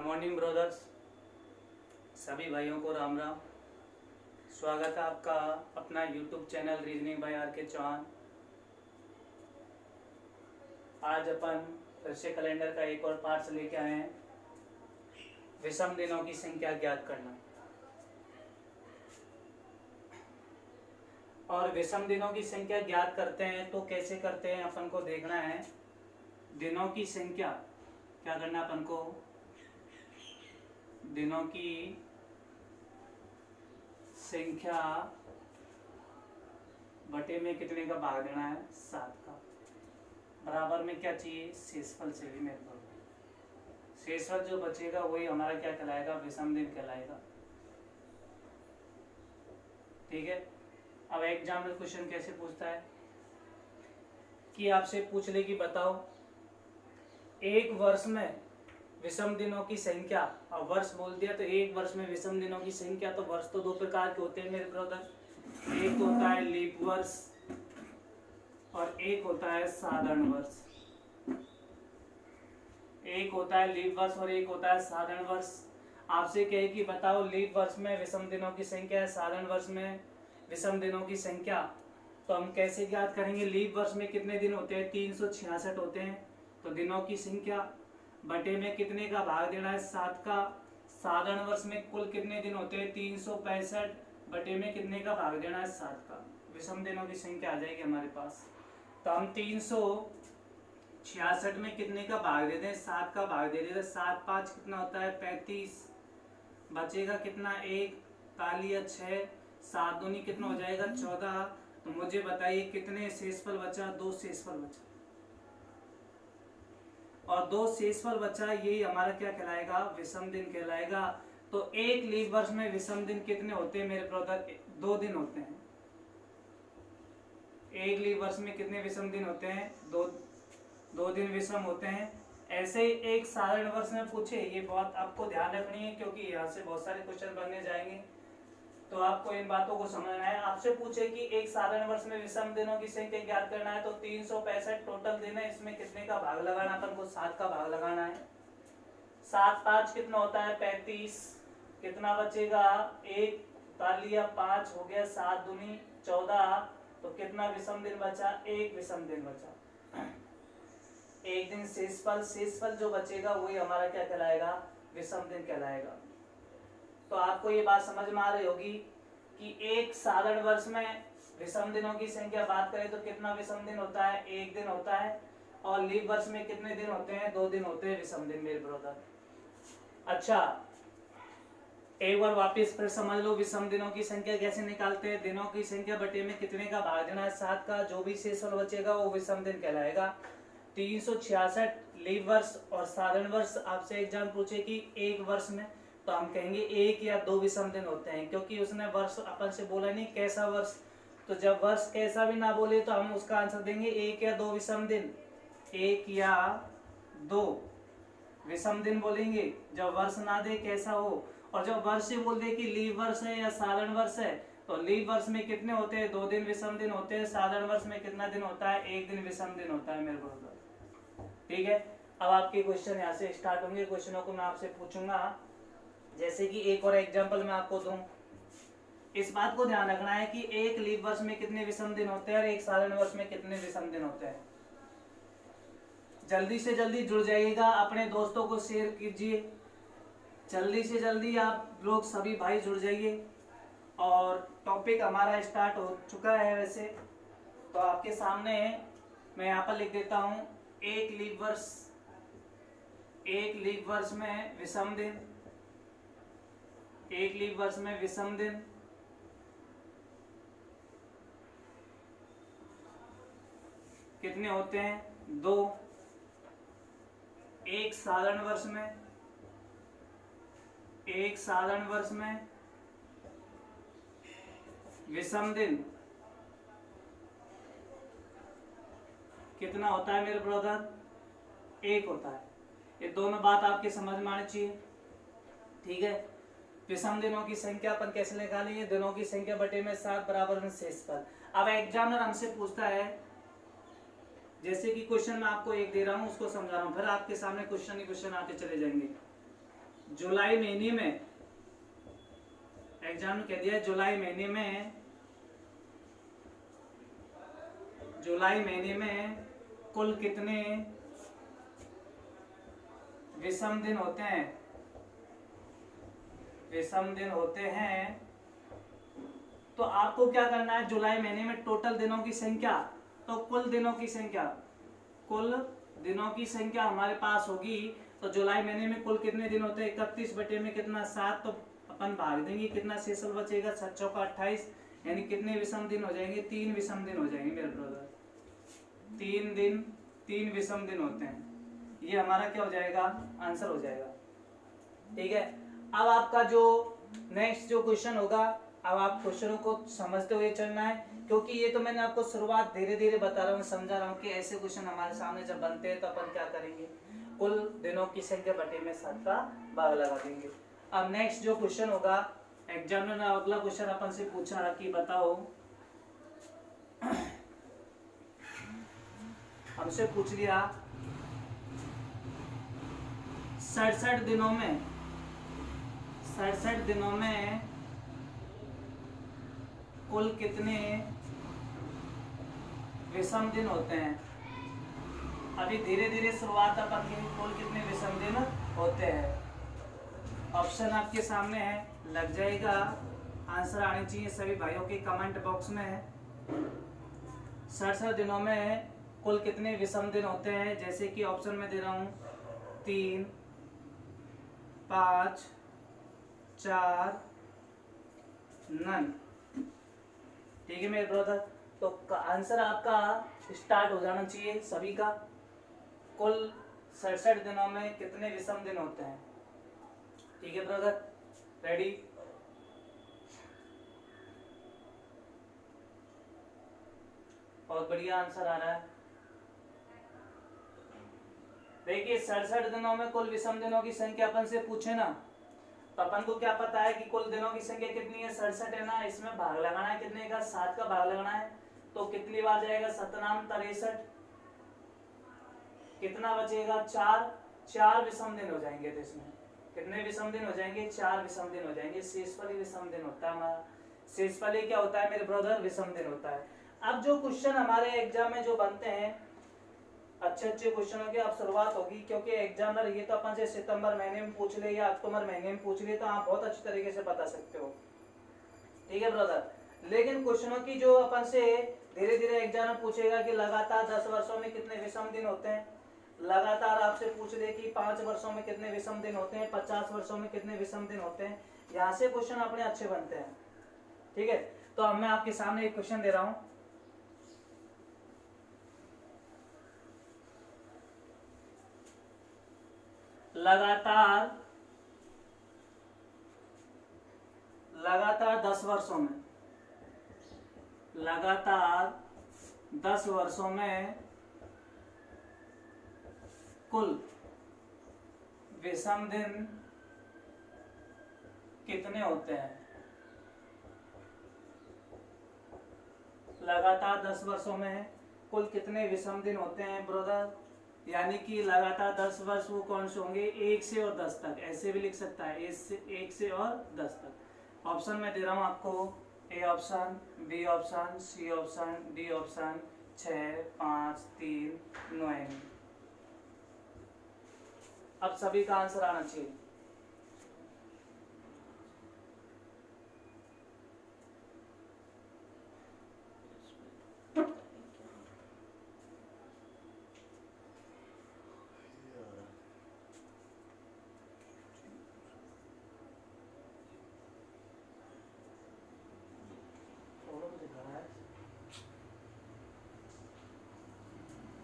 Morning brothers, सभी भाइयों को राम राम। स्वागत है आपका अपना YouTube channel reasoning by R K Chauhan. आज अपन फिर से कैलेंडर का एक और पार्ट लेके आए हैं, विषम दिनों की संख्या ज्ञात करना। और विषम दिनों की संख्या ज्ञात करते हैं तो कैसे करते हैं अपन को देखना है। दिनों की संख्या क्या करना अपन को, दिनों की संख्या बटे में कितने का भाग देना है, 7 का। बराबर में क्या चाहिए, शेषफल चाहिए मेरे को। शेषफल जो बचेगा वही हमारा क्या कहलाएगा, विषम दिन कहलाएगा। ठीक है। अब एग्जाम्पल क्वेश्चन कैसे पूछता है कि आपसे पूछ ले कि बताओ एक वर्ष में विषम दिनों की संख्या। अब वर्ष बोल दिया तो एक वर्ष में विषम दिनों की संख्या, तो वर्ष तो दो प्रकार के होते हैं मेरे ब्रदर। एक होता है लीप वर्ष और एक होता है साधारण वर्ष। एक होता है लीप वर्ष और एक होता है साधारण वर्ष। आपसे कहे कि बताओ लीप वर्ष में विषम दिनों की संख्या है, साधारण वर्ष में विषम दिनों की संख्या, तो हम कैसे ज्ञात करेंगे। लीप वर्ष में कितने दिन होते हैं, 366 होते हैं। तो दिनों की संख्या बटे में कितने का भाग देना है, 7 का। साधारण वर्ष में कुल कितने दिन होते हैं, 365, बटे में कितने का भाग देना है, 7 का। विषम दिनों की संख्या आ जाएगी हमारे पास। तो हम 366 में कितने का भाग देते हैं, 7 का भाग दे देते हैं। 7 5 कितना होता है, 35, बचेगा कितना, 1, तालिया 6, 7 दूनी कितना हो जाएगा, 14। तो मुझे बताइए कितने शेषफल बचा, 2 शेषफल बचा। और 2 शेषफल बचा, यही हमारा क्या कहलाएगा, विषम दिन कहलाएगा। तो एक लीप वर्ष में विषम दिन कितने होते हैं मेरे ब्रदर, 2 दिन होते हैं। एक लीप वर्ष में कितने विषम दिन होते हैं, 2 दिन विषम होते हैं। ऐसे ही एक साधारण वर्ष में पूछे, ये बात आपको ध्यान रखनी है क्योंकि यहाँ से बहुत सारे क्वेश्चन बनने जाएंगे, तो आपको इन बातों को समझना है। आपसे पूछे कि एक साधारण वर्ष में विषम दिनों की संख्या ज्ञात करना है, तो 365 टोटल दिन है, इसमें कितने का भाग लगाना, अपन को 7 का भाग लगाना है। 7 5 कितना होता है, 35, कितना बचेगा, 1, तालिया 5 हो गया, 7 दूनी 14। तो कितना विषम दिन बचा, 1 विषम दिन बचा। एक दिन शेषफल, शेषफल जो बचेगा वही हमारा क्या कहलाएगा, विषम दिन कहलाएगा। तो आपको ये बात समझ में आ रही होगी कि एक साधारण वर्ष में विषम दिनों की संख्या बात करें तो कितना विषम दिन होता है, 1 दिन होता है। और लीप वर्ष में कितने दिन होते हैं, 2 दिन होते हैं विषम दिन मेरे ब्रदर। अच्छा, एक बार वापस फिर समझ लो विषम दिनों की संख्या कैसे निकालते हैं। दिनों की संख्या बटे में कितने का भाग देना है, 7 का। जो भी शेषफल बचेगा वो विषम दिन कहलाएगा। 366 लीप वर्ष और साधारण वर्ष। आपसे एग्जाम पूछे कि एक वर्ष में, तो हम कहेंगे 1 या 2 विषम दिन होते हैं, क्योंकि उसने वर्ष अपन से बोला नहीं कैसा वर्ष। तो जब वर्ष कैसा भी ना बोले तो हम उसका आंसर देंगे 1 या 2 विषम दिन। 1 या 2 विषम दिन बोलेंगे जब वर्ष ना दे कैसा हो। और जब वर्ष से बोल दे कि लीप वर्ष है या साधारण वर्ष है, तो लीप वर्ष में कितने होते हैं, 2 दिन विषम दिन होते हैं। साधारण वर्ष में कितना दिन होता है, 1 दिन विषम दिन होता है मेरे ब्रदर। ठीक है। अब आपके क्वेश्चन यहाँ से स्टार्ट होंगे। क्वेश्चनों को मैं आपसे पूछूंगा, जैसे कि एक और एग्जांपल मैं आपको दूं। इस बात को ध्यान रखना है कि एक लीप वर्ष में कितने विषम दिन होते हैं और एक साधारण वर्ष में कितने विषम दिन होते हैं। जल्दी से जल्दी जुड़ जाइएगा, अपने दोस्तों को शेयर कीजिए। जल्दी से जल्दी आप लोग सभी भाई जुड़ जाइए। और टॉपिक हमारा स्टार्ट हो चुका है वैसे, तो आपके सामने मैं यहाँ पर लिख देता हूँ। एक लीप वर्ष में विषम दिन, एक लीप वर्ष में विषम दिन कितने होते हैं, 2। एक साधारण वर्ष में विषम दिन कितना होता है मेरे ब्रदर, 1 होता है। ये दोनों बात आपके समझ में आनी चाहिए। ठीक है। विषम दिनों की संख्या अपन कैसे निकालेंगे, दिनों की संख्या बटे में 7 बराबर में शेषफल। अब एग्जामिनर हमसे पूछता है, जैसे कि क्वेश्चन मैं आपको एक दे रहा हूं उसको समझा रहा हूं, फिर आपके सामने क्वेश्चन ही क्वेश्चन आते चले जाएंगे। जुलाई महीने में, एग्जाम में कह दिया जुलाई महीने में कुल कितने विषम दिन होते हैं, तो आपको क्या करना है, जुलाई महीने में टोटल दिनों की संख्या, तो कुल दिनों की संख्या हमारे पास होगी। तो जुलाई महीने में कुल कितने दिन होते हैं, 31 बटे में कितना 7, तो अपन भाग देंगे, कितना शेषल बचेगा, 7 चौका 28, यानी कितने विषम दिन हो जाएंगे, 3 विषम दिन हो जाएंगे मेरे ब्रदर, 3 विषम दिन होते हैं। ये हमारा क्या हो जाएगा, आंसर हो जाएगा। ठीक है, अब आपका जो नेक्स्ट जो क्वेश्चन होगा, अब आप क्वेश्चनों को समझते हुए चलना है, क्योंकि ये तो मैंने आपको शुरुआत धीरे धीरे बता रहा हूँ, समझा रहा हूँ कि ऐसे क्वेश्चन हमारे सामने जब बनते हैं तो अपन क्या करेंगे, कुल दिनों की संख्या बटे में 7 का भाग लगा देंगे। अब नेक्स्ट जो क्वेश्चन होगा, एग्जामिनर ने अगला क्वेश्चन अपन से पूछा कि बताओ, हमसे पूछ लिया 67 दिनों में कुल कितने विषम दिन होते हैं। अभी धीरे धीरे शुरुआत अपन की, कुल कितने विषम दिन होते हैं। ऑप्शन आपके सामने है, लग जाएगा, आंसर आने चाहिए सभी भाइयों के कमेंट बॉक्स में। 67 दिनों में कुल कितने विषम दिन होते हैं, जैसे कि ऑप्शन में दे रहा हूं 3, 5, 4, नन। ठीक है मेरे ब्रदर, तो आंसर आपका स्टार्ट हो जाना चाहिए सभी का। कुल 67 दिनों में कितने विषम दिन होते हैं। ठीक है ब्रदर, रेडी? बहुत बढ़िया आंसर आ रहा है। देखिए 67 दिनों में कुल विषम दिनों की संख्या अपन से पूछे ना, तो अपन को क्या पता है कि कुल दिनों की संख्या कितनी है, 67 है ना, इसमें भाग लगाना है कितने का, 7 का भाग लगाना है, तो कितनी बार जाएगा, 7 नाम 63, कितना बचेगा, 4 विषम दिन हो जाएंगे। तो इसमें कितने विषम दिन हो जाएंगे, 4 विषम दिन हो जाएंगे। शेषफल विषम दिन होता है हमारा, शेषफल क्या होता है मेरे ब्रदर, विषम दिन होता है। अब जो क्वेश्चन हमारे एग्जाम में जो बनते हैं, अच्छे क्वेश्चनों की अब शुरुआत होगी, क्योंकि एग्जामिनर ये तो अपन से सितंबर महीने में पूछ ले या अक्टूबर महीने में पूछ ले, तो आप बहुत अच्छी तरीके से बता सकते हो। ठीक है ब्रदर, लेकिन क्वेश्चनों की जो अपन से धीरे धीरे एग्जामिनर पूछेगा कि लगातार 10 वर्षों में कितने विषम दिन होते हैं, लगातार आपसे पूछ ले कि 5 वर्षों में कितने विषम दिन होते हैं, 50 वर्षों में कितने विषम दिन होते हैं, यहाँ से क्वेश्चन अपने अच्छे बनते हैं। ठीक है, तो अब मैं आपके सामने एक क्वेश्चन दे रहा हूं, लगातार 10 वर्षों में, लगातार 10 वर्षों में कुल विषम दिन कितने होते हैं। लगातार 10 वर्षों में कुल कितने विषम दिन होते हैं ब्रदर, यानी कि लगातार 10 वर्ष वो कौन से होंगे, 1 से और 10 तक, ऐसे भी लिख सकता है, 1 से और 10 तक। ऑप्शन में दे रहा हूं आपको, A option, B option, C option, D option, 6, 5, 3, 9। अब सभी का आंसर आना चाहिए।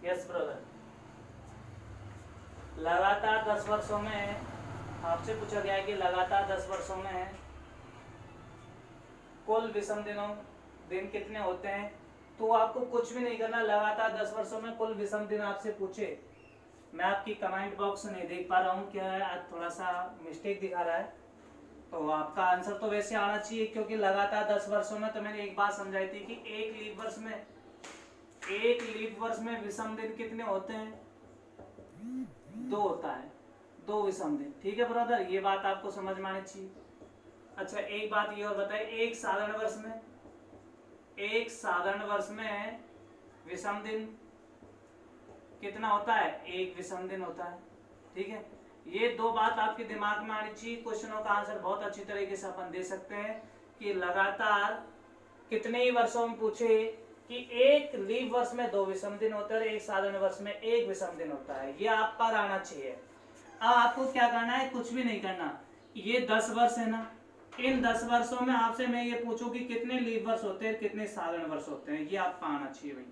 यस ब्रदर, लगातार 10 वर्षों में आपसे पूछा गया है कि लगातार 10 वर्षों में कुल विषम दिन कितने होते हैं। तो आपको कुछ भी नहीं करना, लगातार 10 वर्षों में कुल विषम दिन आपसे पूछे, मैं आपकी कमेंट बॉक्स नहीं देख पा रहा हूँ, क्या है आज थोड़ा सा मिस्टेक दिखा रहा है, तो आपका आंसर तो वैसे आना चाहिए, क्योंकि लगातार 10 वर्षों में, तो मैंने एक बात समझाई थी कि एक लीप वर्ष में विषम दिन कितने होते हैं, 2 होता है। 2 विषम दिन। ठीक है ब्रदर, ये बात आपको समझ में आनी चाहिए। अच्छा एक बात ये और बताइए, एक साधारण वर्ष में विषम दिन कितना होता है? 1 विषम दिन होता है। ठीक है, ये 2 बात आपके दिमाग में आनी चाहिए। क्वेश्चनों का आंसर बहुत अच्छी तरीके से अपन दे सकते हैं कि लगातार कितने ही वर्षों में पूछे कि एक लीप वर्ष में 2 विषम दिन होते हैं और एक साधारण वर्ष में 1 विषम दिन होता है, ये आप पर आना चाहिए। अब आपको क्या करना है? कुछ भी नहीं करना। ये 10 वर्ष है ना, इन 10 वर्षों में आपसे मैं ये पूछूं कि कितने लीप वर्ष होते हैं, कितने साधारण वर्ष होते हैं, ये आपको आना चाहिए भाई।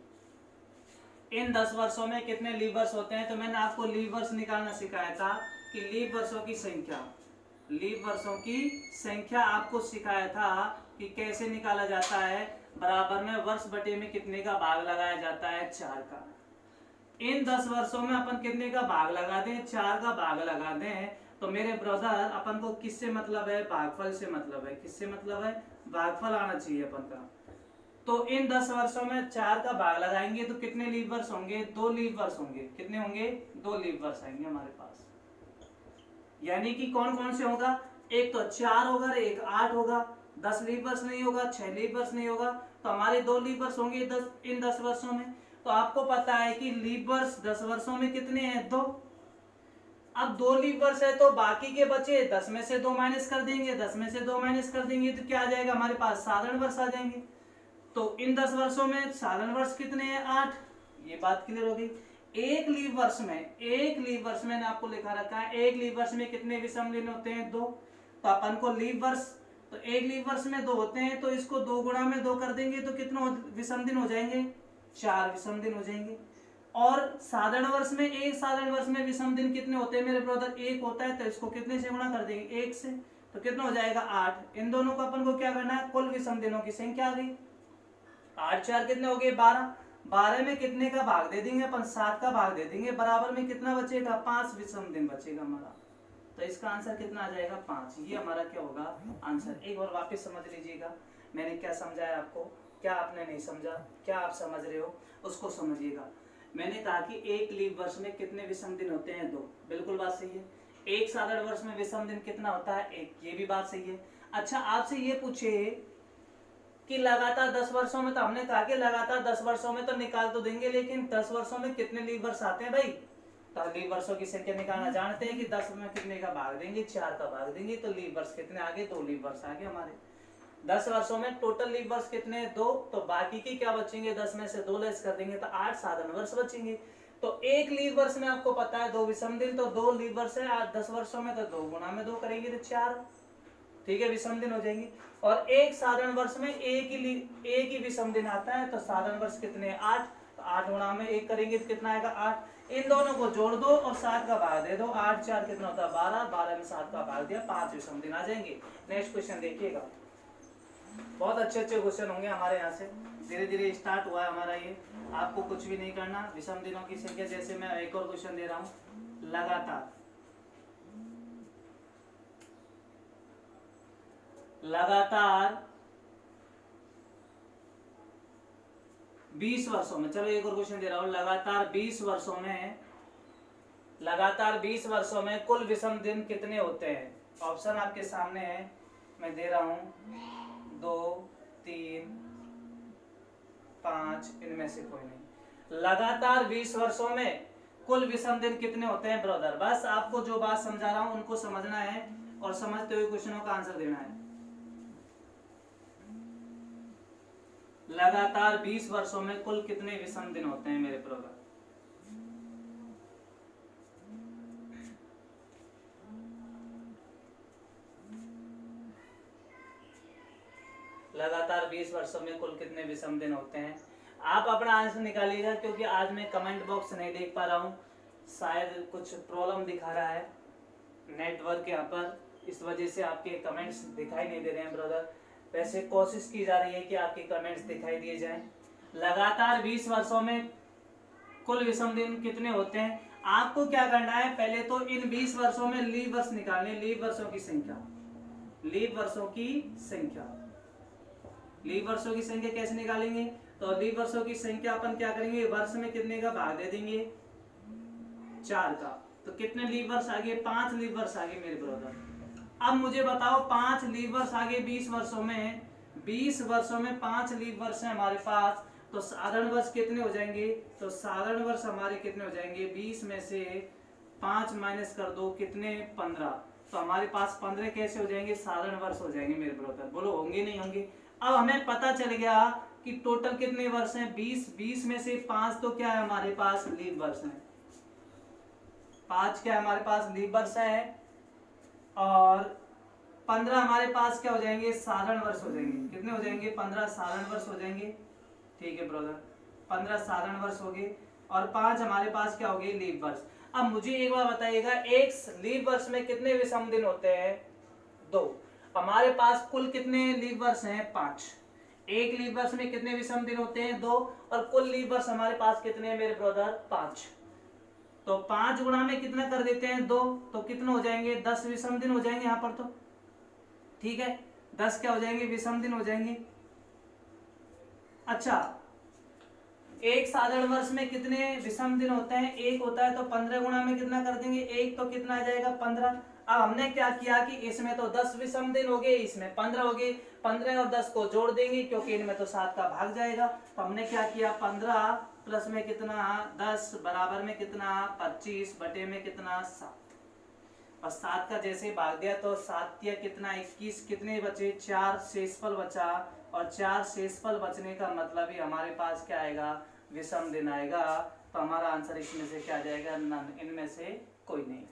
इन 10 वर्षों में कितने लीप वर्ष होते हैं? तो मैंने आपको लीप वर्ष निकालना सिखाया था कि लीप वर्षों की संख्या आपको सिखाया था कि कैसे निकाला जाता है। बराबर में वर्ष बटे में कितने का भाग लगाया जाता है? 4 का। इन 10 वर्षों में अपन कितने का भाग लगा दें? 4 का भाग लगा दें। तो मेरे ब्रदर अपन को किससे मतलब है? भागफल से मतलब है। किससे मतलब है? भागफल आना चाहिए अपन का। तो इन 10 वर्षों में 4 का भाग लगाएंगे तो कितने लीप वर्ष होंगे? 2 लीप वर्ष होंगे। कितने होंगे? 2 लीप वर्ष आएंगे हमारे पास। यानी कि कौन कौन से होगा? एक तो 4 होगा, एक 8 होगा। 10 लीप वर्ष नहीं होगा, 6 लीप वर्ष नहीं होगा, तो हमारे 2 लीप वर्ष होंगे इन 10 वर्षों में। तो आपको पता है कि लीप वर्ष 10 वर्षों में कितने हैं? 2। अब 2 लीप वर्ष है तो बाकी के बचे 10 में से 2 माइनस कर देंगे, 10 में से 2 माइनस कर देंगे तो क्या आ जाएगा हमारे पास? साधारण वर्ष आ जाएंगे। तो इन 10 वर्षों में साधारण वर्ष कितने हैं? 8। ये बात क्लियर हो गई। एक लीप वर्ष मैंने आपको लिखा रखा है, एक लीप वर्ष में कितने विषम दिन होते हैं? 2। तो अपन को लीप वर्ष, तो एक लीप वर्ष में 2 होते हैं, तो इसको 2 गुणा में 2 कर देंगे तो कितने विषम दिन हो जाएंगे? 4 विषम दिन हो जाएंगे। और साधारण वर्ष में, एक साधारण वर्ष में विषम दिन कितने होते हैं मेरे ब्रदर? 1 होता है, तो इसको कितने से गुणा कर देंगे? 1 से, तो कितना हो जाएगा? 8। इन दोनों को अपन को क्या करना है? कुल विषम दिनों की संख्या आ गई। 8 4 कितने हो गए? 12। 12 में कितने का भाग दे देंगे अपन? 7 का भाग दे देंगे। बराबर में कितना बचेगा? 5 विषम दिन बचेगा हमारा। तो इसका आंसर कितना आ जाएगा? 5। ये हमारा क्या होगा? आंसर। एक बार वापस समझ लीजिएगा मैंने क्या समझाया आपको, क्या आपने नहीं समझा, क्या आप समझ रहे हो उसको समझिएगा। मैंने कहा कि एक लीप वर्ष में कितने विषम दिन होते हैं? 2। बिल्कुल बात सही है। एक साधारण वर्ष में विषम दिन कितना होता है? 1। ये भी बात सही है। अच्छा आपसे ये पूछे कि लगातार 10 वर्षों में, तो हमने कहा कि लगातार 10 वर्षों में तो निकाल तो देंगे, लेकिन 10 वर्षों में कितने लीप वर्ष आते हैं भाई? तो लीप वर्षों की संख्या निकालना जानते हैं कि 10 में कितने का भाग देंगे? 4 का भाग देंगे। तो लीप वर्ष कितने आगे? 2 लीप वर्ष आगे हमारे। 10 वर्षों में टोटल लीप वर्ष कितने? 2। तो बाकी की क्या बचेंगे? 10 में से 2 लेस कर देंगे तो 8 साधारण वर्ष बचेंगे। तो एक लीप वर्ष में आपको पता है 2 विषम दिन, तो 2 लीप वर्ष है 10 वर्षों में, तो 2 गुणा में 2 करेंगे तो 4। ठीक है, विषम दिन हो जाएंगे। और एक साधारण वर्ष में एक ही विषम दिन आता है, तो साधारण वर्ष कितने? 8। तो 8 गुणा में 1 करेंगे तो कितना आएगा? 8। इन दोनों को जोड़ दो और 7 का भाग दे दो। 8 4 कितना होता है? 12। 12 में 7 का भाग दिया, 5 विषम दिन आ जाएंगे। नेक्स्ट क्वेश्चन देखिएगा, बहुत अच्छे क्वेश्चन होंगे हमारे यहाँ से। धीरे धीरे स्टार्ट हुआ है हमारा ये। आपको कुछ भी नहीं करना, विषम दिनों की संख्या। जैसे मैं एक और क्वेश्चन दे रहा हूँ, लगातार 20 वर्षों में, चलो एक और क्वेश्चन दे रहा हूं, लगातार 20 वर्षों में कुल विषम दिन कितने होते हैं? ऑप्शन आपके सामने है, मैं दे रहा हूं 2 3 5, इनमें से कोई नहीं। लगातार 20 वर्षों में कुल विषम दिन कितने होते हैं ब्रदर? बस आपको जो बात समझा रहा हूं उनको समझना है और समझते हुए क्वेश्चनों का आंसर देना है। लगातार 20 वर्षों में कुल कितने विषम दिन होते हैं मेरे ब्रदर? लगातार 20 वर्षों में कुल कितने विषम दिन होते हैं? आप अपना आंसर निकालिएगा, क्योंकि आज मैं कमेंट बॉक्स नहीं देख पा रहा हूँ, शायद कुछ प्रॉब्लम दिखा रहा है नेटवर्क यहाँ पर, इस वजह से आपके कमेंट्स दिखाई नहीं दे रहे हैं ब्रदर। वैसे कोशिश की जा रही है कि आपके कमेंट्स दिखाई दिए जाएं। लगातार 20 वर्षों में कुल विषम दिन कितने होते हैं? आपको क्या करना है, पहले तो इन 20 वर्षों में लीप वर्ष निकालने, लीप वर्षों की संख्या कैसे निकालेंगे? तो लीप वर्षों की संख्या अपन क्या करेंगे, वर्ष में कितने का भाग दे देंगे? 4 का। तो कितने लीव वर्ष आगे? 5 लीव वर्ष आगे मेरे ब्रदर। अब मुझे बताओ 5 लीव वर्ष आगे 20 वर्षों में, 20 वर्षों में 5 लीव वर्ष है हमारे पास, तो साधारण वर्ष कितने हो जाएंगे? तो साधारण वर्ष हमारे कितने हो जाएंगे? 20 में से 5 माइनस कर दो, कितने? 15। तो हमारे पास 15 कैसे हो जाएंगे? साधारण वर्ष हो जाएंगे मेरे ब्रदर। बोलो होंगे नहीं होंगे? अब हमें पता चल गया कि टोटल कितने वर्ष हैं? 20। 20 में से 5 तो क्या है हमारे पास? लीव वर्ष है। 5 क्या है हमारे पास? लीव वर्ष है। और 15 हमारे पास क्या हो जाएंगे? साधारण वर्ष हो जाएंगे। कितने हो जाएंगे? 15 साधारण वर्ष हो जाएंगे। ठीक है ब्रदर, 15 साधारण वर्ष हो गए और 5 हमारे पास क्या हो गए? लीव वर्ष। अब मुझे एक बार बताइएगा, एक लीव वर्ष में कितने विषम दिन होते हैं? 2। हमारे पास कुल कितने लीव वर्ष हैं? 5। एक लीव वर्ष में कितने विषम दिन होते हैं? 2। और कुल लीव वर्ष हमारे पास कितने हैं मेरे ब्रदर? 5। तो 5 गुणा में कितना कर देते हैं? 2। तो कितने हो जाएंगे? 10 विषम दिन हो जाएंगे यहाँ पर। तो ठीक है, 10 क्या हो जाएंगे? विषम दिन हो जाएंगे। अच्छा, एक साधारण वर्ष में कितने विषम दिन होते हैं? 1 होता है। तो 15 गुणा में कितना कर देंगे? 1। तो कितना आ जाएगा? 15। अब हमने क्या किया कि इसमें तो 10 विषम दिन हो गए, इसमें 15 हो गए। 15 और 10 को जोड़ देंगे क्योंकि इनमें तो 7 का भाग जाएगा। तो हमने क्या किया? 15 प्लस में कितना? 10 बराबर में कितना? 25 बटे में कितना? 7। और 7 का जैसे भाग दिया तो 7 या कितना? 21। कितने बचे? 4 शेषफल बचा। और 4 शेषफल बचने का मतलब ही हमारे पास क्या आएगा? विषम दिन आएगा। तो हमारा आंसर इसमें से क्या आ जाएगा? नन, इनमें से कोई नहीं।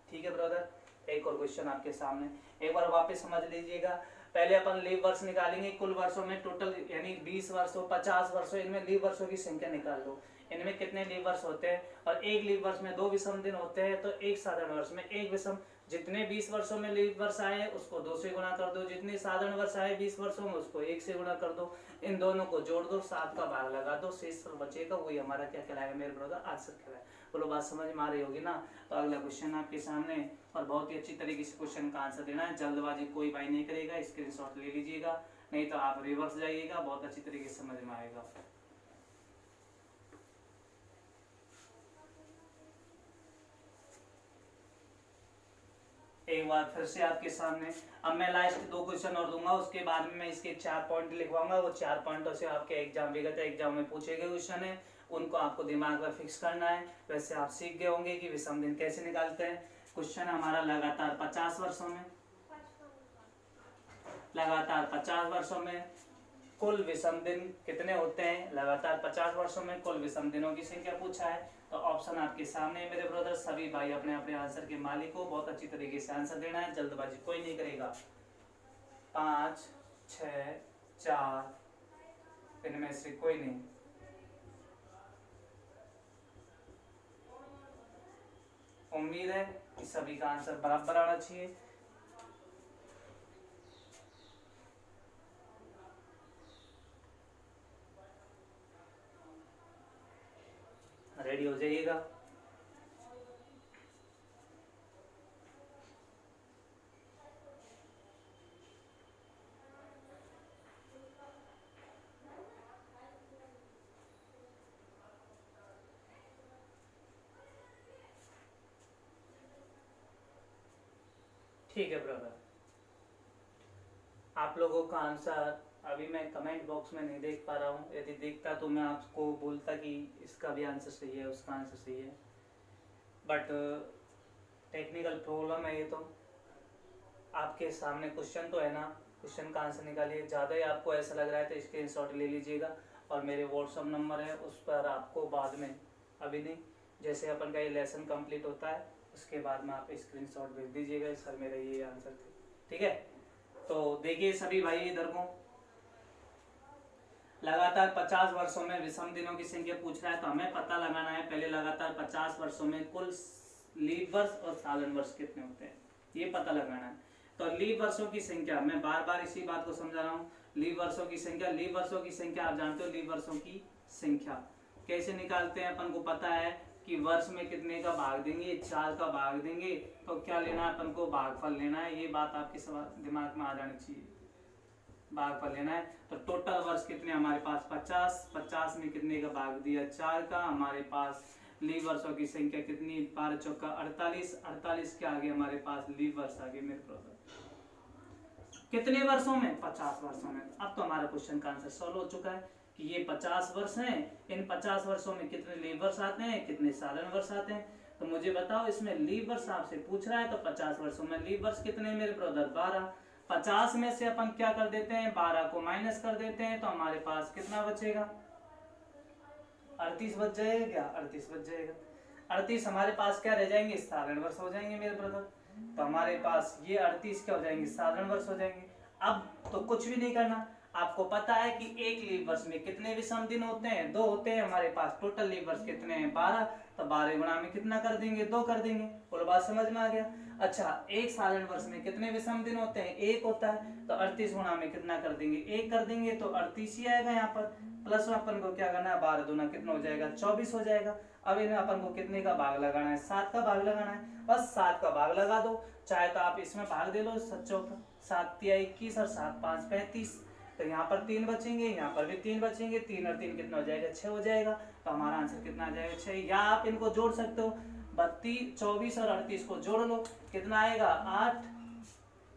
ठीक है ब्रदर, एक और क्वेश्चन आपके सामने, एक बार वापस समझ लीजिएगा। पहले अपन लीव वर्ष निकालेंगे, कुल वर्षों में टोटल यानी 20 वर्ष हो, 50 वर्ष हो, इनमें लीव वर्षों की संख्या निकाल लो। इनमें कितने लीव वर्ष होते हैं? और एक लीव वर्ष में 2 विषम दिन होते हैं, तो एक साधारण वर्ष में 1 विषम। जितने 20 वर्षों में लीव वर्ष आए उसको 2 से गुणा कर दो, जितने साधारण वर्ष आए 20 वर्षों में उसको 1 से गुणा कर दो, इन दोनों को जोड़ दो, 7 का भाग लगा दो, शेष बचेगा वही हमारा क्या कहलाएगा मेरे ब्रदर? आंसर कहलाएगा। बोलो बात समझ में आ रही होगी ना? तो अगला क्वेश्चन आपके सामने, और बहुत ही अच्छी तरीके से क्वेश्चन का आंसर देना है। जल्दबाजी कोई भाई नहीं करेगा, स्क्रीनशॉट ले लीजिएगा, नहीं तो आप रिवर्स जाइएगा, बहुत अच्छी तरीके से समझ में आएगा। एक बार फिर से आपके सामने, अब मैं लास्ट 2 क्वेश्चन और दूंगा, उसके बाद में मैं इसके 4 पॉइंट लिखवाऊंगा। वो 4 पॉइंटों से आपके एग्जाम, विगत एग्जाम में पूछे गए क्वेश्चन है, उनको आपको दिमाग में फिक्स करना है। वैसे आप सीख गए होंगे कि विषम दिन कैसे निकालते हैं। क्वेश्चन हमारा लगातार 50 वर्षों में, लगातार 50 वर्षों में कुल विषम दिन कितने होते हैं? लगातार 50 वर्षों में कुल विषम दिनों की संख्या पूछा है। तो ऑप्शन आपके सामने है मेरे ब्रदर। सभी भाई अपने अपने आंसर के मालिक को बहुत अच्छी तरीके से आंसर देना है, जल्दबाजी कोई नहीं करेगा। 5, 6, 4, इनमें से कोई नहीं। उम्मीद है कि सभी का आंसर बराबर आना चाहिए। रेडी हो जाइएगा। ठीक है ब्रदर, आप लोगों का आंसर अभी मैं कमेंट बॉक्स में नहीं देख पा रहा हूँ। यदि देखता तो मैं आपको बोलता कि इसका भी आंसर सही है, उसका आंसर सही है, बट टेक्निकल प्रॉब्लम है ये। तो आपके सामने क्वेश्चन तो है ना, क्वेश्चन का आंसर निकालिए। ज़्यादा ही आपको ऐसा लग रहा है तो स्क्रीनशॉट ले लीजिएगा, और मेरे व्हाट्सअप नंबर है उस पर आपको बाद में, अभी नहीं, जैसे अपन का ये लेसन कंप्लीट होता है उसके बाद में आप स्क्रीनशॉट भेज दीजिएगा, सर मेरा ये आंसर थे। ठीक है, तो देखिए सभी भाई इधर को, लगातार 50 वर्षों में विषम दिनों की संख्या पूछ रहा है, तो हमें पता लगाना है पहले लगातार 50 वर्षों में कुल लीव वर्ष और साधारण वर्ष कितने होते हैं, ये पता लगाना है। तो लीव वर्षों की संख्या, मैं बार बार इसी बात को समझा रहा हूँ, लीव वर्षों की संख्या, लीव वर्षों की संख्या आप जानते हो, लीव वर्षों की संख्या कैसे निकालते हैं? अपन को पता है कि वर्ष में कितने का भाग देंगे, 4 का भाग देंगे, तो क्या लेना है अपन को? भागफल लेना है। ये बात आपके दिमाग में आ जानी चाहिए, भागफल लेना है। तो टोटल वर्ष कितने हमारे पास? 50, 50 में कितने का भाग दिया? 4 का। हमारे पास लीव वर्षों की संख्या कितनी, 12 चौका 48, 48 क्या आ गया हमारे पास, लीव वर्ष आ गए मेरे ब्रदर। कितने वर्षों में, 50 वर्षों में। अब तो हमारा क्वेश्चन का आंसर सॉल्व हो चुका है कि ये 50 वर्ष हैं, इन 50 वर्षों में कितने लीव वर्ष आते हैं, कितने साधारण वर्ष आते हैं। तो मुझे बताओ इसमें लीव वर्ष आपसे पूछ रहा है, तो 50 वर्षों में लीव वर्ष कितने मेरे ब्रदर, 12। 50 में से अपन क्या कर देते हैं, 12 को माइनस कर देते हैं, तो हमारे पास कितना बचेगा, 38 बच जाएगा क्या, 38 बच जाएगा। 38 हमारे पास क्या रह जाएंगे, साधारण वर्ष हो जाएंगे मेरे ब्रदर। तो हमारे पास ये 38 क्या हो जाएंगे, साधारण वर्ष हो जाएंगे। अब तो कुछ भी नहीं करना, आपको पता है कि एक लीव वर्ष में कितने विषम दिन होते हैं, 2 होते हैं हमारे पास। टोटल लीव वर्ष कितने हैं, 12। तो 12 गुणा में कितना कर देंगे, 2 कर देंगे। बोलो बात समझ में आ गया। अच्छा, एक साधारण वर्ष में कितने विषम दिन होते हैं, 1 होता है। तो 38 गुणा में कितना कर देंगे, 1 कर देंगे, तो 38 ही आएगा यहाँ पर। प्लस अपन को क्या करना है, 12 दूना कितना हो जाएगा, 24 हो जाएगा। अब इन्हें अपन को कितने का भाग लगाना है, 7 का भाग लगाना है। बस 7 का भाग लगा दो, चाहे तो आप इसमें भाग दे लो 7 7 तिया 21 और 7 5 35। तो यहाँ पर 3 बचेंगे, यहाँ पर भी 3 बचेंगे। 3 और 3 कितना हो जाएगा, 6 हो जाएगा। तो हमारा आंसर कितना आ जाएगा, 6। या आप इनको जोड़ सकते हो, 32 24 और 38 को जोड़ लो, कितना आएगा, 8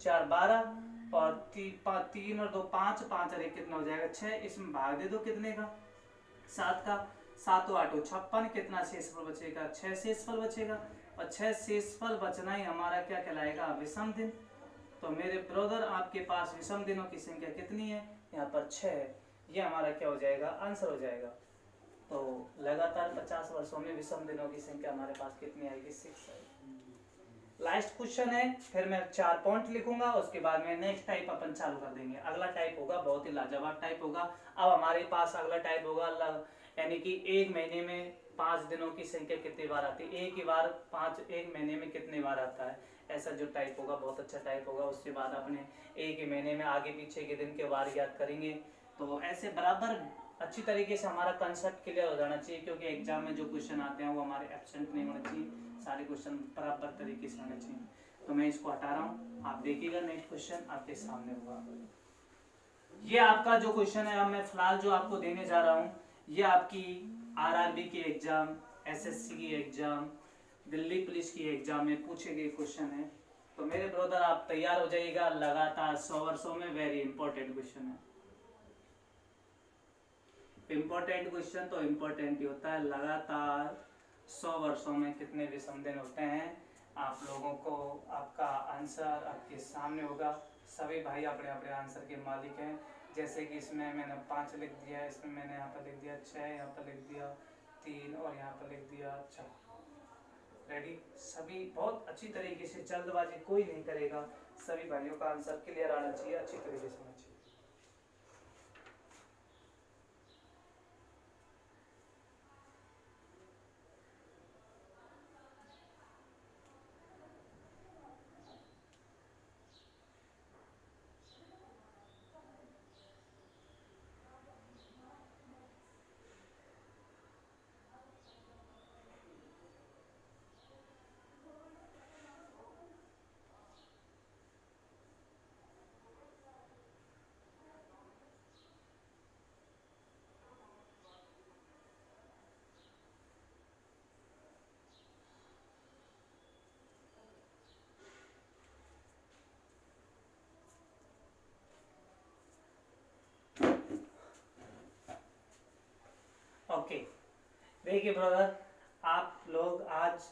4 12 और 3 और 2 5, 5 और 1 कितना हो जाएगा, 6। इसमें भाग दे दो कितने का, 7 का। 7 8 56, कितना शेषफल बचेगा, 6 शेषफल बचेगा। और 6 शेषफल बचना ही हमारा क्या कहलाएगा, विषम दिन। तो मेरे ब्रदर आपके पास विषम दिनों की संख्या कितनी है, यहाँ पर 6 है। ये हमारा क्या हो जाएगा, आंसर हो जाएगा। तो लगातार 50 वर्षों में विषम दिनों की संख्या हमारे पास कितनी आएगी, 6 आएगी। लास्ट क्वेश्चन है, फिर मैं 4 पॉइंट लिखूंगा, उसके बाद में नेक्स्ट टाइप अपन चालू कर देंगे। अगला टाइप होगा बहुत ही लाजवाब टाइप होगा। अब हमारे पास अगला टाइप होगा, यानी कि एक महीने में 5 दिनों की संख्या कितनी बार आती है, एक ही बार 5 एक महीने में कितनी बार आता है, ऐसा जो टाइप होगा बहुत अच्छा टाइप होगा। उसके बाद अपने एक ही महीने में आगे पीछे के दिन के बार याद करेंगे। तो ऐसे बराबर अच्छी तरीके से हमारा कंसेप्ट क्लियर हो जाना चाहिए, क्योंकि एग्जाम में जो क्वेश्चन आते हैं वो हमारे एब्सेंट नहीं होने चाहिए, सारे क्वेश्चन बराबर तरीके से आने चाहिए। तो मैं इसको हटा रहा हूँ, आप देखिएगा नेक्स्ट क्वेश्चन आपके सामने होगा। ये आपका जो क्वेश्चन है, अब मैं फिलहाल जो आपको देने जा रहा हूँ, ये आपकी आरआरबी की एग्जाम, एसएससी की एग्जाम, दिल्ली पुलिस की एग्जाम में पूछे गए क्वेश्चन है। तो मेरे ब्रदर आप तैयार हो जाइएगा, लगातार 100 वर्षों में वेरी इंपॉर्टेंट क्वेश्चन है। इंपॉर्टेंट क्वेश्चन तो इंपॉर्टेंट ही होता है। लगातार 100 वर्षों में कितने विषम दिन होते हैं, आप लोगों को आपका आंसर आपके सामने होगा। सभी भाई अपने अपने आंसर के मालिक हैं। जैसे कि इसमें मैंने 5 लिख दिया, इसमें मैंने यहाँ पर लिख दिया 6, यहाँ पर लिख दिया 3 और यहाँ पर लिख दिया 4। रेडी, सभी बहुत अच्छी तरीके से, जल्दबाजी कोई नहीं करेगा। सभी भाइयों का आंसर क्लियर आना चाहिए, अच्छी तरीके से आना चाहिए। ओके, देखिए ब्रदर, आप लोग आज,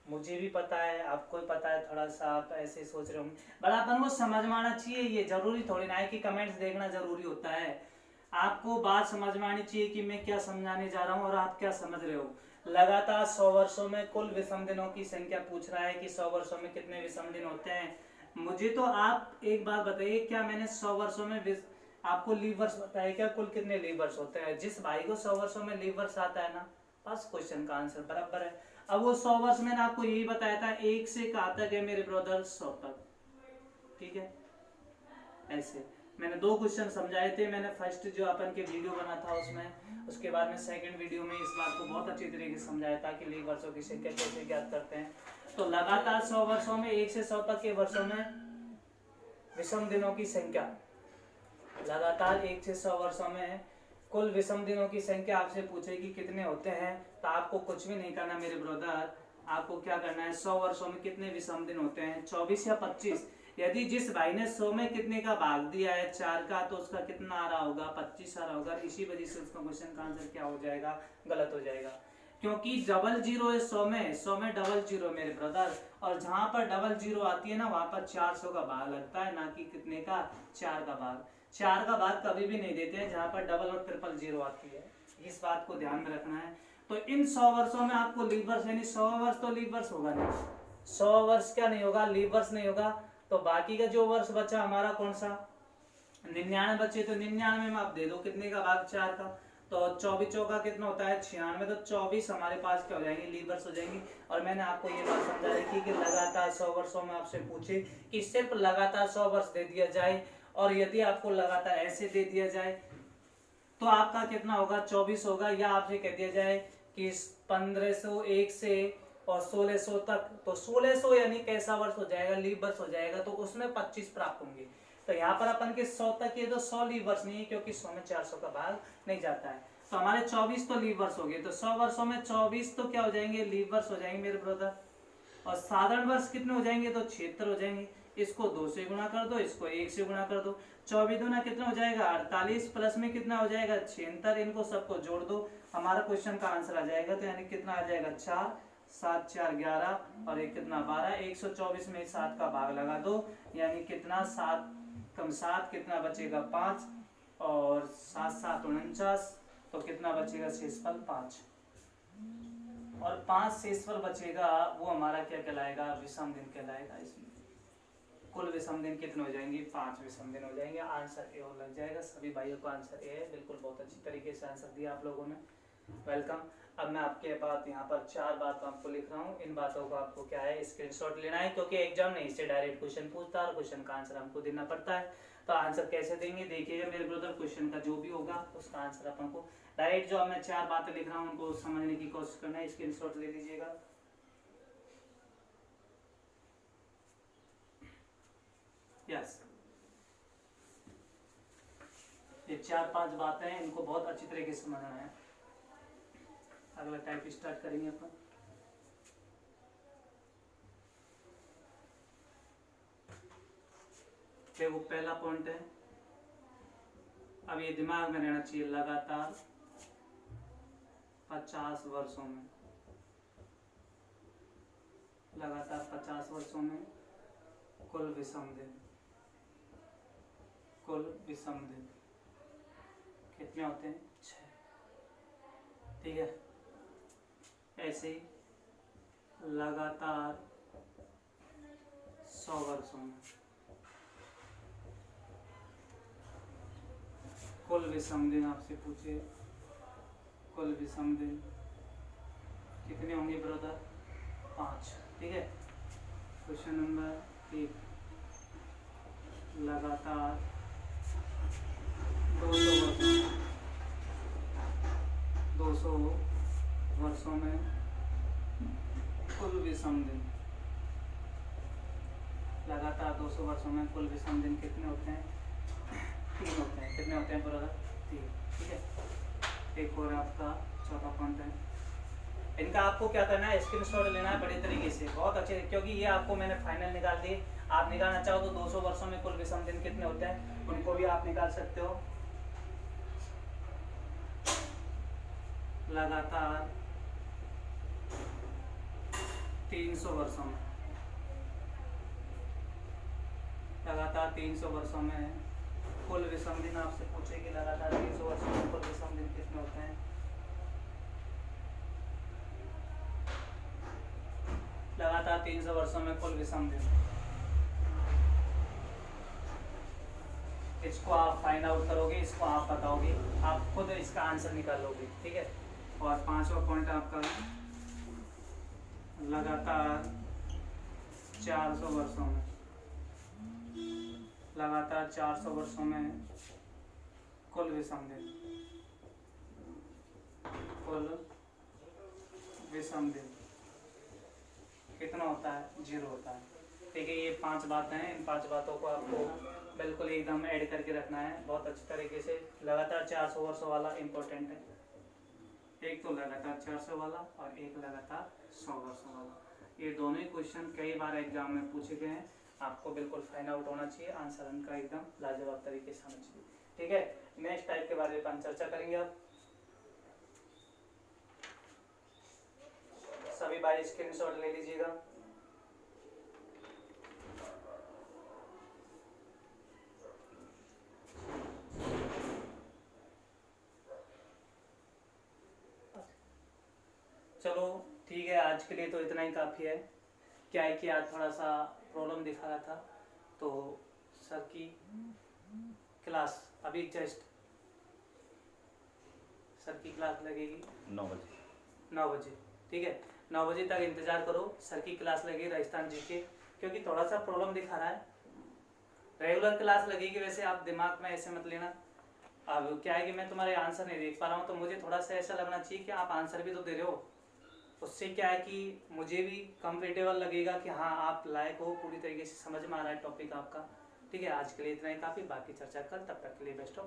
मुझे भी पता है आपको भी पता है, थोड़ा सा आप ऐसे सोच रहे होंगे, बट अपन को समझ में आना चाहिए। ये जरूरी थोड़ी ना है कि कमेंट्स देखना जरूरी होता है। आपको बात समझ में आनी चाहिए कि मैं क्या समझाने जा रहा हूँ और आप क्या समझ रहे हो। लगातार 100 वर्षों में कुल विषम दिनों की संख्या पूछ रहा है कि 100 वर्षों में कितने विषम दिन होते हैं। मुझे तो आप एक बात बताइए, क्या मैंने 100 वर्षों में आपको लीव वर्ष बताया क्या, कुल कितने लीव वर्ष होते हैं? जिस भाई को 100 वर्षों में लीव वर्ष आता है ना, बस क्वेश्चन का आंसर बराबर है। अब वो 100 वर्ष मैंने आपको यही बताया था, 1 से कहाँ तक है मेरे ब्रदर, 100 तक। ठीक है, ऐसे मैंने 2 क्वेश्चन समझाए थे। मैंने फर्स्ट जो अपन के वीडियो बना था उसमें, उसके बाद में सेकंड वीडियो में इस बात को बहुत अच्छी तरीके से समझाया था कि लीव वर्षों की संख्या कैसे ज्ञात करते हैं। तो लगातार 100 वर्षों में 1 से 100 तक के वर्षों में विषम दिनों की संख्या, लगातार 1 से 100 वर्षों में कुल विषम दिनों की संख्या आपसे पूछेगी कितने होते हैं, तो आपको कुछ भी नहीं करना मेरे ब्रदर, आपको क्या करना है 100 वर्षों में कितने विषम दिन होते हैं, 24 या 25। यदि जिस भाई ने 100 में कितने का भाग दिया है 4 का, तो उसका कितना आ रहा होगा 25 आ रहा होगा। इसी वजह से उसका क्वेश्चन का आंसर क्या हो जाएगा, गलत हो जाएगा, क्योंकि डबल जीरो है 100 में, 100 में डबल जीरो मेरे ब्रदर, और जहां पर डबल जीरो आती है ना वहां पर 400 का भाग लगता है, ना कि कितने का 4 का भाग। 4 का भाग कभी भी नहीं देते हैं जहां पर डबल और ट्रिपल जीरो आती है, इस बात को ध्यान में रखना है। तो इन 100 वर्षों में आपको लीव वर्ष यानी 100 वर्ष तो लीव वर्ष होगा नहीं, 100 वर्ष क्या नहीं होगा, लीव वर्ष नहीं होगा। तो बाकी का जो वर्ष बचा हमारा कौन सा 99 बचे, तो 99 में आप दे दो कितने का भाग 4 का, तो 24 चौका कितना होता है 96, तो 24 हमारे पास क्या हो जाएंगे, लीव वर्ष हो जाएंगी। और मैंने आपको ये बात समझा रखी कि लगातार 100 वर्षों में आपसे पूछे कि सिर्फ लगातार 100 वर्ष दे दिया जाए, और यदि आपको लगातार ऐसे दे दिया जाए तो आपका कितना होगा 24 होगा, या आपसे कह दिया जाए कि 1501 से और 1600 तक, तो 1600 यानी कैसा वर्ष हो जाएगा, लीव वर्ष हो जाएगा, तो उसमें 25 प्राप्त होंगे। तो यहाँ पर अपन के 100 तक ये तो 100 लीव वर्ष नहीं है, क्योंकि 100 में 400 का भाग नहीं जाता है, तो हमारे 24 तो लीव वर्ष हो गए, तो 100 वर्षों में 24 तो क्या हो जाएंगे, लीव वर्ष हो जाएंगे मेरे ब्रदर। और साधारण वर्ष कितने हो जाएंगे, तो 76 हो जाएंगे। इसको 2 से गुणा कर दो, इसको 1 से गुणा कर दो, 24 दूना कितना हो जाएगा 48, प्लस में कितना हो जाएगा 76, इनको सबको जोड़ दो, हमारा क्वेश्चन का आंसर आ जाएगा। तो यानी कितना आ जाएगा 4, 7 4 11 और एक कितना 12, 124 में 7 का भाग लगा दो, यानी कितना 7 कम 7 कितना बचेगा 5, और 7 7 49, तो कितना बचेगा शेषफल 5, और 5 शेषफल बचेगा, वो हमारा क्या कहलाएगा, विषम दिन कहलाएगा। इसमें कुल विषम दिन कितने हो जाएंगे, 5 विषम दिन हो जाएंगे। आंसर ए और लग जाएगा, सभी भाइयों को आंसर ए है, बिल्कुल बहुत अच्छी तरीके से आंसर दिया आप लोगों ने, वेलकम। अब मैं आपके बात यहाँ पर 4 बात आपको लिख रहा हूँ, इन बातों को आपको क्या है स्क्रीनशॉट लेना है, क्योंकि एग्जाम नहीं इससे डायरेक्ट क्वेश्चन पूछता है और क्वेश्चन का आंसर हमको देना पड़ता है। तो आंसर कैसे देंगे देखिएगा मेरे ब्रदर, क्वेश्चन का जो भी होगा उसका आंसर अपन को डायरेक्ट, जो मैं 4 बातें लिख रहा हूँ उनको समझने की कोशिश करना है, स्क्रीनशॉट ले लीजिएगा। यस, ये 4-5 बातें हैं, इनको बहुत अच्छी तरीके से समझना है। अगला टाइप स्टार्ट करेंगे अपन। देखो पहला पॉइंट है, अब ये दिमाग में रहना चाहिए, लगातार 50 वर्षों में, लगातार 50 वर्षों में कुल विषम दिन, कुल विषम दिन कितने होते हैं 6, ठीक है। ऐसे ही लगातार 100 वर्षों में कुल विषम दिन आपसे पूछे, कुल विषम दिन कितने होंगे ब्रदर 5, ठीक है। क्वेश्चन नंबर 1, लगातार 200 वर्षों में कुल विषम दिन, लगातार 200 वर्षों में कुल विषम दिन कितने होते हैं 3 होते हैं। कितने होते हैं ब्रदर 3, ठीक है। एक और आपका चौथा पॉइंट है, इनका आपको क्या करना है स्क्रीनशॉट लेना है बड़े तरीके से, बहुत अच्छे, क्योंकि ये आपको मैंने फाइनल निकाल दिए। आप निकालना चाहो तो 200 वर्षों में कुल विषम दिन कितने होते हैं उनको भी आप निकाल सकते हो। लगातार 300 वर्षों में, लगातार 300 वर्षों में कुल विषम दिन आपसे पूछे कि लगातार 300 वर्षों में कुल विषम दिन कितने होते हैं। लगातार 300 वर्षों में कुल विषम दिन, इसको आप फाइंड आउट करोगे, इसको आप बताओगे, आप खुद इसका आंसर निकालोगे, ठीक है। और 5वां पॉइंट आपका लगातार 400 वर्षों में, लगातार 400 वर्षों में कुल विषम दिन, कुल विषम दिन कितना होता है 0 होता है। ठीक है, ये 5 बातें हैं, इन 5 बातों को आपको बिल्कुल एकदम ऐड करके रखना है बहुत अच्छी तरीके से। लगातार 400 वर्षों वाला इम्पोर्टेंट है, एक तो लगातार 400 वाला और एक लगातार 100 वर्षों वाला। ये दोनों ही क्वेश्चन कई बार एग्जाम में पूछे गए हैं, आपको बिल्कुल फाइंड आउट होना चाहिए, आंसर इनका एकदम लाजवाब तरीके से आना चाहिए। ठीक है, नेक्स्ट टाइप के बारे में अपन चर्चा करेंगे। अब सभी भाई स्क्रीनशॉट ले लीजिएगा। चलो ठीक है, आज के लिए तो इतना ही काफ़ी है। क्या है कि आज थोड़ा सा प्रॉब्लम दिखा रहा था, तो सर की क्लास अभी जस्ट सर की क्लास लगेगी 9 बजे। 9 बजे। ठीक है, 9 बजे तक इंतज़ार करो, सर की क्लास लगेगी राजस्थान जी के, क्योंकि थोड़ा सा प्रॉब्लम दिखा रहा है। रेगुलर क्लास लगेगी, वैसे आप दिमाग में ऐसे मत लेना। अब क्या है कि मैं तुम्हारे आंसर नहीं देख पा रहा हूँ, तो मुझे थोड़ा सा ऐसा लगना चाहिए कि आप आंसर भी तो दे रहे हो। उससे क्या है कि मुझे भी कंफर्टेबल लगेगा कि हाँ आप लायक हो, पूरी तरीके से समझ में आ रहा है टॉपिक आपका। ठीक है, आज के लिए इतना ही काफ़ी, बाकी चर्चा कल, तब तक के लिए बेस्ट ऑफ